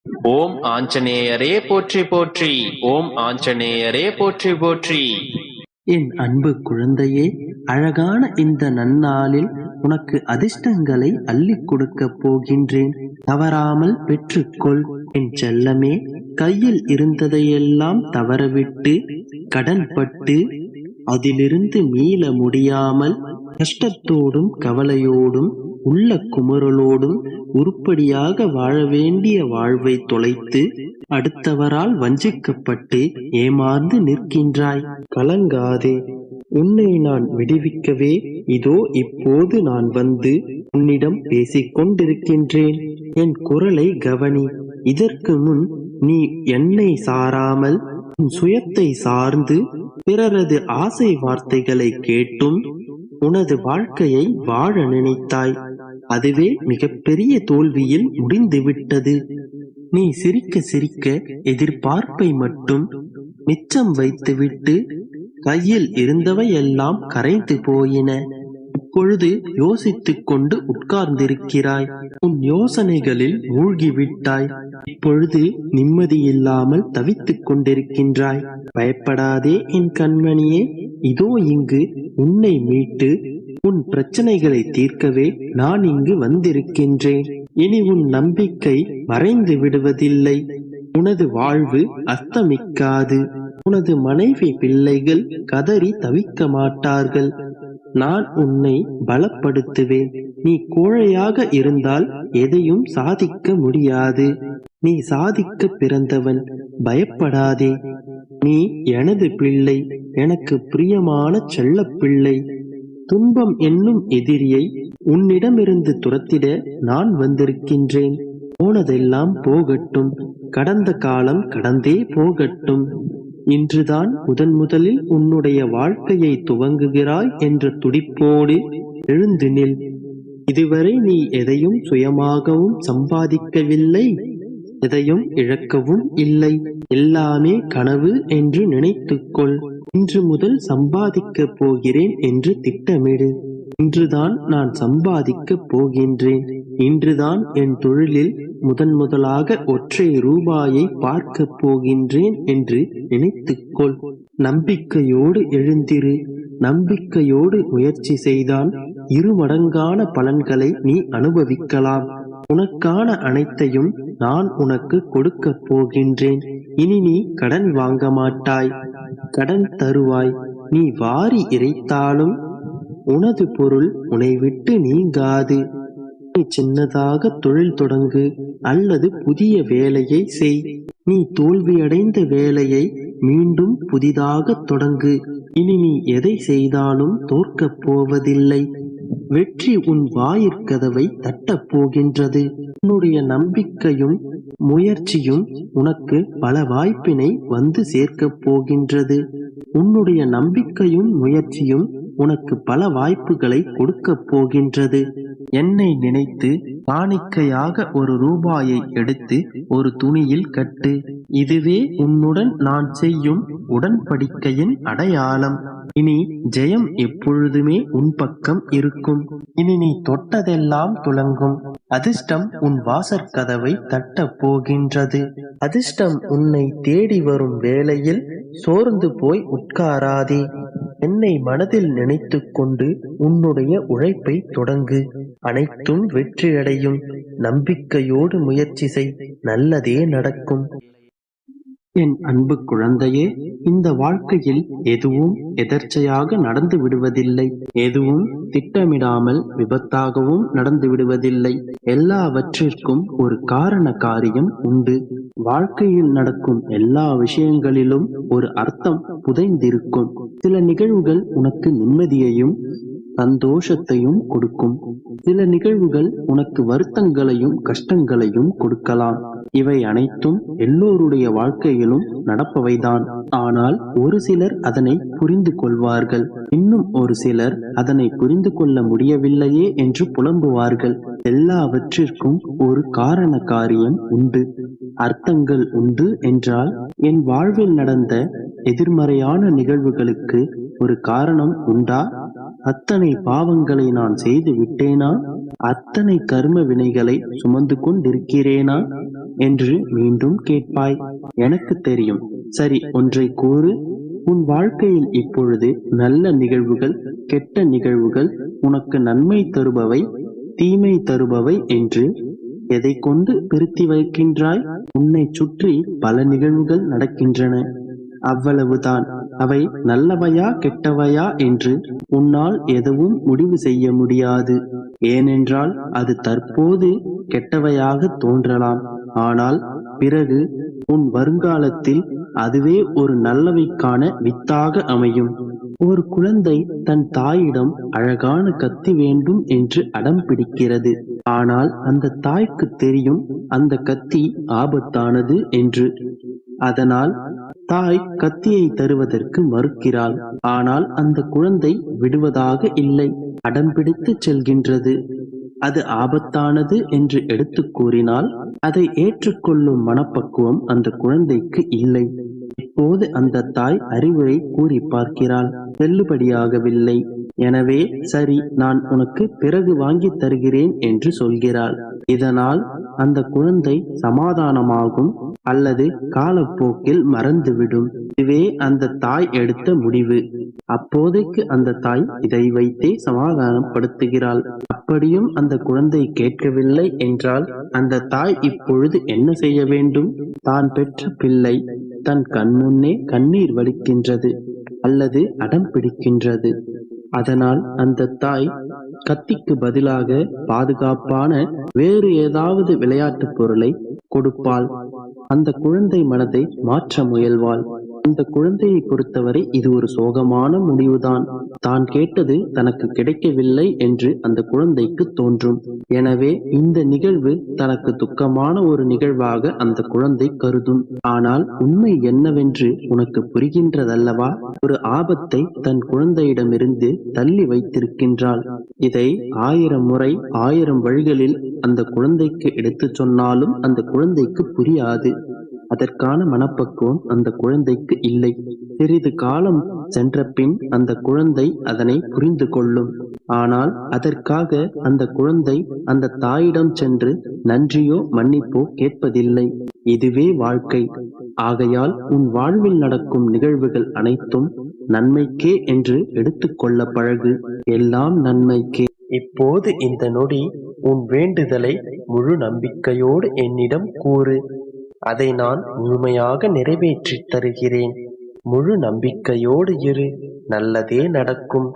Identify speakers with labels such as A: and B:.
A: ஓம் ஆஞ்சநேயரே போற்றி போற்றி. ஓம் ஆஞ்சநேயரே போற்றி போற்றி.
B: என் அன்பு குழந்தையே, அழகான இந்த நன்னாளில் உனக்கு அதிர்ஷ்டங்களை அள்ளிக் கொடுக்கப் போகின்றேன். தவறாமல் பெற்றுக்கொள் என் செல்லமே. கையில் இருந்ததையெல்லாம் தவறவிட்டு கடன்பட்டு அதிலிருந்து மீள முடியாமல் கஷ்டத்தோடும் கவலையோடும் உள்ள குமுறலோடும் உருப்படியாக வாழ வேண்டிய வாழ்வை தொலைத்து அடுத்தவரால் வஞ்சிக்கப்பட்டு ஏமாந்து நிற்கின்றாய். கலங்காதே, உன்னை நான் விடுவிக்கவே இதோ இப்போது நான் வந்து உன்னிடம் பேசிக் கொண்டிருக்கின்றேன். என் குரலை கவனி. இதற்கு முன் நீ என்னை சாராமல் உன் சுயத்தை சார்ந்து பிறரது ஆசை வார்த்தைகளை கேட்டும் உனது வாழ்க்கையை வாழ நினைத்தாய். அதுவே மிகப்பெரிய தோல்வியில் முடிந்துவிட்டது. நீ சிரிக்க சிரிக்க எதிர்பார்ப்பை மட்டும் மிச்சம் வைத்துவிட்டு கையில் இருந்தவை எல்லாம் கரைந்து போயின. இப்பொழுது யோசித்துக் கொண்டு உட்கார்ந்திருக்கிறாய். உன் யோசனைகளில் மூழ்கிவிட்டாய். இப்பொழுது நிம்மதியில்லாமல் தவித்துக் கொண்டிருக்கின்றாய். பயப்படாதே என் கண்மணியே. இதோ இங்கு உன்னை மீட்டு உன் பிரச்சனைகளை தீர்க்கவே நான் இங்கு வந்திருக்கின்றேன். இனி உன் நம்பிக்கை மறைந்து விடுவதில்லை. உனது வாழ்வு அஸ்தமிக்காது. உனது மனைவி பிள்ளைகள் கதறி தவிக்க மாட்டார்கள். நான் உன்னை பலப்படுத்துவேன். நீ கோழையாக இருந்தால் எதையும் சாதிக்க முடியாது. நீ சாதிக்க பிறந்தவன். பயப்படாதே. நீ எனது பிள்ளை, எனக்கு பிரியமான செல்ல பிள்ளை. துன்பம் என்னும் எதிரியை உன்னிடமிருந்து துரத்திட நான் வந்திருக்கின்றேன். போனதெல்லாம் போகட்டும். கடந்த காலம் கடந்தே போகட்டும். இன்றுதான் முதலில் உன்னுடைய வாழ்க்கையை துவங்குகிறாய் என்ற துடிப்போடு எழுந்து நில். இதுவரை நீ எதையும் சுயமாகவும் சம்பாதிக்கவில்லை, எதையும் இழக்கவும் இல்லை. எல்லாமே கனவு என்று நினைத்துக்கொள். இன்று முதல் சம்பாதிக்கப் போகிறேன் என்று திட்டமிடு. இன்றுதான் நான் சம்பாதிக்கப் போகின்றேன். இன்றுதான் என் தொழிலில் முதலாக ஒற்றை ரூபாயை பார்க்கப் போகின்றேன் என்று நினைத்துக்கொள். நம்பிக்கையோடு எழுந்திரு. நம்பிக்கையோடு முயற்சி செய்தால் 2 மடங்கான பலன்களை நீ அனுபவிக்கலாம். உனக்கான அனைத்தையும் நான் உனக்கு கொடுக்கப் போகின்றேன். இனி நீ கடன் வாங்க மாட்டாய், கடன் தருவாய். நீ வாரி இறைத்தாலும் உனது பொருள் உன்னை விட்டு நீங்காது. நீ சின்னதாக தொழில் தொடங்கு அல்லது புதிய வேலையை செய். நீ தோல்வியடைந்த வேலையை மீண்டும் புதிதாக தொடங்கு. இனி நீ எதை செய்தாலும் தோற்கப் போவதில்லை. வெற்றி உன் வாயிற்கதவை தட்டப் போகின்றது. உன்னுடைய நம்பிக்கையும் முயற்சியும் உனக்கு பல வாய்ப்பினை வந்து சேர்க்கப் போகின்றது. உன்னுடைய நம்பிக்கையும் முயற்சியும் உனக்கு பல வாய்ப்புகளை கொடுக்கப் போகின்றது. என்னை நினைத்து காணிக்கையாக 1 ரூபாயை எடுத்து ஒரு துணியில் கட்டு. இதுவே உன்னுடன் நான் செய்யும் உடன்படிக்கையின் அடையாளம். இனி ஜெயம் எப்பொழுதுமே உன் பக்கம் இருக்கும். இனி நீ தொட்டதெல்லாம் துலங்கும். அதிர்ஷ்டம் உன் வாசற்கதவை தட்டப் போகின்றது. அதிர்ஷ்டம் உன்னை தேடி வரும் வேளையில் சோர்ந்து போய் உட்காராதே. என்னை மனதில் நினைத்து கொண்டு உன்னுடைய உழைப்பை தொடங்கு. அனைத்தும் வெற்றியடையும். நம்பிக்கையோடு முயற்சி செய். நல்லதே நடக்கும். என் அன்பு குழந்தையே, இந்த வாழ்க்கையில் எதுவும் எதர்ச்சையாக நடந்து விடுவதில்லை. எதுவும் திட்டமிடாமல் விபத்தாகவும் நடந்து விடுவதில்லை. எல்லாவற்றிற்கும் ஒரு காரண காரியம் உண்டு. வாழ்க்கையில் நடக்கும் எல்லா விஷயங்களிலும் ஒரு அர்த்தம் புதைந்திருக்கும். சில நிகழ்வுகள் உனக்கு நிம்மதியையும் சந்தோஷத்தையும் கொடுக்கும். சில நிகழ்வுகள் உனக்கு வருத்தங்களையும் கஷ்டங்களையும் கொடுக்கலாம். இவை அனைத்தும் எல்லோருடைய வாழ்க்கையிலும் நடப்பவைதான். ஆனால் ஒரு சிலர் அதனை புரிந்து கொள்வார்கள். இன்னும் ஒரு சிலர் அதனை புரிந்து கொள்ள முடியவில்லையே என்று புலம்புவார்கள். எல்லாவற்றிற்கும் ஒரு காரண காரியம் உண்டு, அர்த்தங்கள் உண்டு என்றால் என் வாழ்வில் நடந்த எதிர்மறையான நிகழ்வுகளுக்கு ஒரு காரணம் உண்டா? அத்தனை பாவங்களை நான் செய்து விட்டேனா? அத்தனை கர்ம வினைகளை சுமந்து கொண்டிருக்கிறேனா என்று மீண்டும் கேட்பாய். எனக்கு தெரியும். சரி, ஒன்றை கூறு. உன் வாழ்க்கையில் இப்பொழுது நல்ல நிகழ்வுகள், கெட்ட நிகழ்வுகள், உனக்கு நன்மை தருபவை, தீமை தருபவை என்று எதை கொண்டு பிரித்து வைக்கின்றாய்? உன்னை சுற்றி பல நிகழ்வுகள் நடக்கின்றன. அவ்வளவுதான். அவை நல்லவையா கெட்டவையா என்று உன்னால் எதுவும் முடிவு செய்ய முடியாது. ஏனென்றால் அது தற்போது கெட்டவையாக தோன்றலாம். ஆனால் பிறகு உன் வருங்காலத்தில் அதுவே ஒரு நல்லவைக்கான வித்தாக அமையும். ஒரு குழந்தை தன் தாயிடம் அழகான கத்தி வேண்டும் என்று அடம் பிடிக்கிறது. ஆனால் அந்த தாய்க்கு தெரியும் அந்த கத்தி ஆபத்தானது என்று. அதனால் தாய் கத்தியை தருவதற்கு மறுக்கிறாள். ஆனால் அந்த குழந்தை விடுவதாக இல்லை, அடம்பிடித்து செல்கின்றது. அது ஆபத்தானது என்று எடுத்து கூறினால் அதை ஏற்றுக்கொள்ளும் மனப்பக்குவம் அந்த குழந்தைக்கு இல்லை. இப்போது அந்த தாய் அறிவுரை கூறி பார்க்கிறாள், செல்லுபடியாகவில்லை. எனவே சரி, நான் உனக்கு பிறகு வாங்கி தருகிறேன் என்று சொல்கிறாள். இதனால் அந்த குழந்தை சமாதானமாகும் அல்லது காலப்போக்கில் மறந்துவிடும். இதுவே அந்த தாய் எடுத்த முடிவு. அப்போதைக்கு அந்த தாய் இதை வைத்தே சமாதானப்படுத்துகிறாள். அப்படியும் அந்த குழந்தை கேட்கவில்லை என்றால் அந்த தாய் இப்பொழுது என்ன செய்ய வேண்டும்? தான் பெற்ற பிள்ளை தன் கண்முன்னே கண்ணீர் வடிக்கின்றது அல்லது அடம் பிடிக்கின்றது. அதனால் அந்த தாய் கத்திக்கு பதிலாக பாதுகாப்பான வேறு ஏதாவது விளையாட்டு பொருளை கொடுப்பாள். அந்த குழந்தை மனதை மாற்ற முயல்வாள். அந்த குழந்தையை பொறுத்தவரை இது ஒரு சோகமான முடிவுதான். தான் கேட்டது தனக்கு கிடைக்கவில்லை என்று அந்த குழந்தைக்கு தோன்றும். எனவே இந்த நிகழ்வு தனக்கு துக்கமான ஒரு நிகழ்வாக அந்த குழந்தை கருதும். ஆனால் உண்மை என்னவென்று உனக்கு புரிகின்றதல்லவா? ஒரு ஆபத்தை தன் குழந்தையிடமிருந்து தள்ளி வைத்திருக்கின்றாள். இதை 1000 முறை 1000 வழிகளில் அந்த குழந்தைக்கு எடுத்துச் சொன்னாலும் அந்த குழந்தைக்கு புரியாது. அதற்கான மனப்பக்குவம் அந்த குழந்தைக்கு இல்லை. சிறிது காலம் சென்ற பின் அந்த குழந்தை அதனை புரிந்து கொள்ளும். ஆனால் அதற்காக அந்த குழந்தை அந்த தாயிடம் சென்று நன்றியோ மன்னிப்போ கேட்பதில்லை. இதுவே வாழ்க்கை. ஆகையால் உன் வாழ்வில் நடக்கும் நிகழ்வுகள் அனைத்தும் நன்மைக்கே என்று எடுத்துக்கொள்ள பழகு. எல்லாம் நன்மைக்கே. இப்போது இந்த நொடி உன் வேண்டுதலை முழு நம்பிக்கையோடு என்னிடம் கூறு. அதை நான் முழுமையாக நிறைவேற்றித் தருகிறேன். முழு நம்பிக்கையோடு இரு. நல்லதே நடக்கும்.